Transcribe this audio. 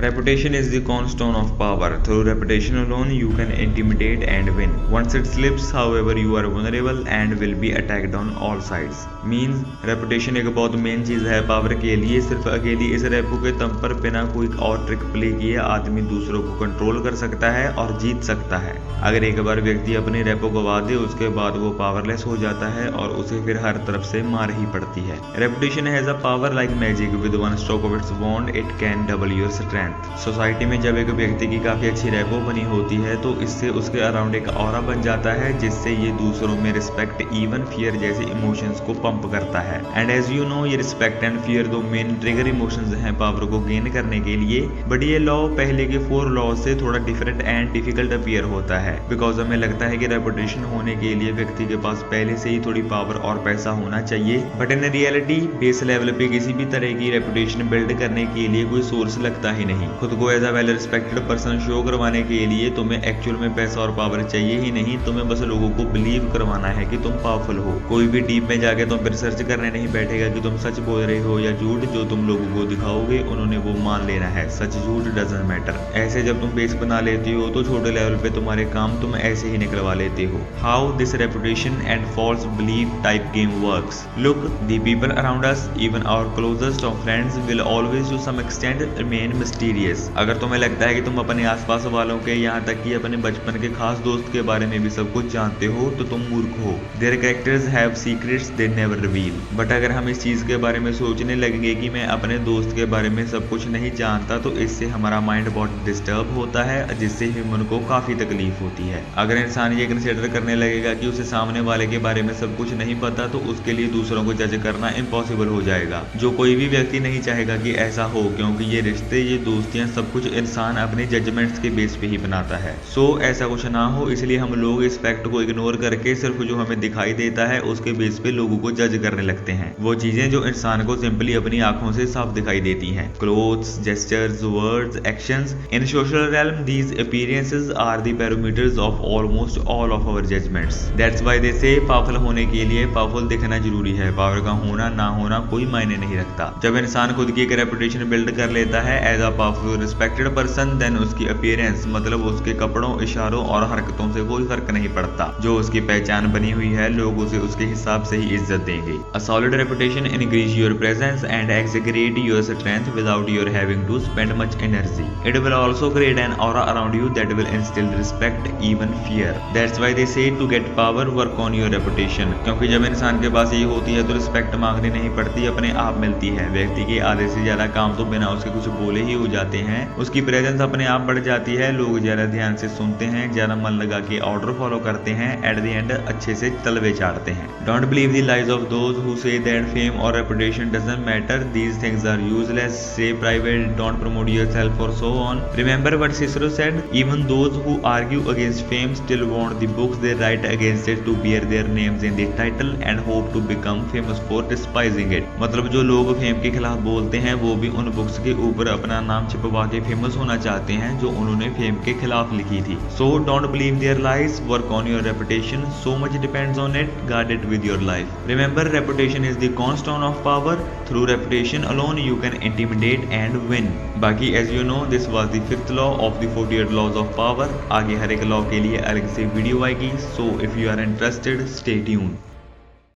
Reputation is the cornerstone of power. Through reputation alone, you can intimidate and win. Once it slips, however, you are vulnerable and will be attacked on all sides. Means reputation एक बहुत main चीज़ है power के लिए। सिर्फ अकेली इस repo के दम पर बिना कोई और ट्रिक प्ले किए आदमी दूसरों को कंट्रोल कर सकता है और जीत सकता है। अगर एक बार व्यक्ति अपनी रेपो गवा दे, उसके बाद वो पावरलेस हो जाता है और उसे फिर हर तरफ से मार ही पड़ती है। Reputation has a power like magic. With one stroke of its wand it can double your strength. Society में जब एक व्यक्ति की काफी अच्छी रेपो बनी होती है तो इससे उसके अराउंड एक ऑरा बन जाता है, जिससे ये दूसरों में रिस्पेक्ट, इवन फियर जैसे इमोशंस को पंप करता है। एंड एज यू नो, ये रिस्पेक्ट एंड फियर दो मेन ट्रिगर इमोशंस हैं पावर को गेन करने के लिए। बट ये लॉ पहले के 4 लॉ से थोड़ा डिफरेंट एंड डिफिकल्ट अपीयर होता है, बिकॉज हमें लगता है कि रेपुटेशन होने के लिए व्यक्ति के पास पहले से ही थोड़ी पावर और पैसा होना चाहिए। But in reality base level पे किसी भी तरह की रेपुटेशन बिल्ड करने के लिए कोई सोर्स लगता ही नहीं। खुद को as a well respected person show करवाने के लिए तुम्हें एक्चुअल में पैसा और पावर चाहिए ही नहीं, तुम्हें बस लोगों को बिलीव करवाना है कि तुम पावरफुल हो। कोई भी डीप में जाके तुम फिर सर्च करने नहीं बैठेगा कि तुम सच बोल रहे हो या झूठ। जो तुम लोगों को दिखाओगे उन्होंने वो मान लेना है। सच झूठ डजंट मैटर। ऐसे जब तुम बेस बना लेती हो तो छोटे लेवल पे तुम्हारे काम तुम ऐसे ही निकलवा लेते हो। How this reputation and false belief type game works. Look, the people around us, even our closest of friends, will always to some extent remain mysterious. अगर तुम्हें लगता है कि तुम अपने आसपास वालों के, यहाँ तक कि अपने बचपन के खास दोस्त के बारे में भी सब कुछ जानते हो, तो तुम मूर्ख हो। Their characters have secrets they never reveal. But अगर हम इस चीज के बारे में सोचने लगेंगे कि मैं अपने दोस्त के बारे में सब कुछ नहीं जानता, तो इससे हमारा माइंड बहुत डिस्टर्ब होता है, जिससे ह्यूमन को काफी तकलीफ होती है। अगर इंसान ये कंसिडर करने लगेगा कि उसे सामने वाले के बारे में सब कुछ नहीं पता, तो उसके लिए दूसरों को जज करना इम्पॉसिबल हो जाएगा, जो कोई भी व्यक्ति नहीं चाहेगा कि ऐसा हो, क्योंकि ये रिश्ते, ये दोस्तियां, सब कुछ इंसान अपने जजमेंट्स के बेस पे ही बनाता है। सो ऐसा कुछ ना हो, इसलिए हम लोग इस फैक्ट को इग्नोर करके सिर्फ जो हमें दिखाई देता है उसके बेस पे लोगों को जज करने लगते हैं। वो चीजें जो इंसान को सिंपली अपनी आंखों से साफ दिखाई देती हैं। Clothes, gestures, words, actions. In social realm, these appearances are the parameters of almost all of our judgments. That's why they say powerful होने के लिए पावरफुल दिखना जरूरी है। पावर का होना ना होना कोई मायने नहीं रखता। जब इंसान खुद की एक रेपुटेशन बिल्ड कर लेता है as a powerful respected person, then उसकी अपीयरेंस, मतलब उसके कपड़ों, इशारों और हरकतों से कोई फर्क नहीं पड़ता। जो उसकी पहचान बनी हुई है, लोग उसे उसके हिसाब से ही इज्जत देंगे। A solid reputation increase your presence and exaggerate your strength without your having to spend much energy. It will also create an aura around you that will instill respect, even fear. That's why they say to get power, work on your reputation. क्योंकि जब इंसान के पास ये होती है तो respect मांगनी नहीं पड़ती, अपने आप मिलती है। व्यक्ति के आधे से ज्यादा काम तो बिना उसके कुछ बोले ही हो जाते हैं। उसकी प्रेजेंस अपने आप बढ़ जाती है। लोग ज्यादा ध्यान से सुनते हैं, ज्यादा मन लगा के ऑर्डर फॉलो करते हैं, एट द एंड अच्छे से तलवे चाटते हैं। Don't believe the lies of those who say that fame और reputation doesn't matter. These things are useless. Stay private, don't promote yourself और so on. Remember what Cicero said, even those who argue against fame still want the books they write against it to bear their names in the title and hope to become famous for despising it. मतलब जो लोग fame के खिलाफ बोलते हैं वो भी उन बुक्स के ऊपर अपना नाम छिपवा के फेमस होना चाहते हैं जो उन्होंने फेम के खिलाफ लिखी थी। So don't believe their lies, work on your reputation. So much depends on it, guard it with your life. Remember, reputation is the cornerstone of power. Through reputation alone you can intimidate and win. बाकी as you know, this was the 5th law of the 48 laws of power. आगे हर एक law के लिए अलग से video आएगी, so if you are interested, stay tuned.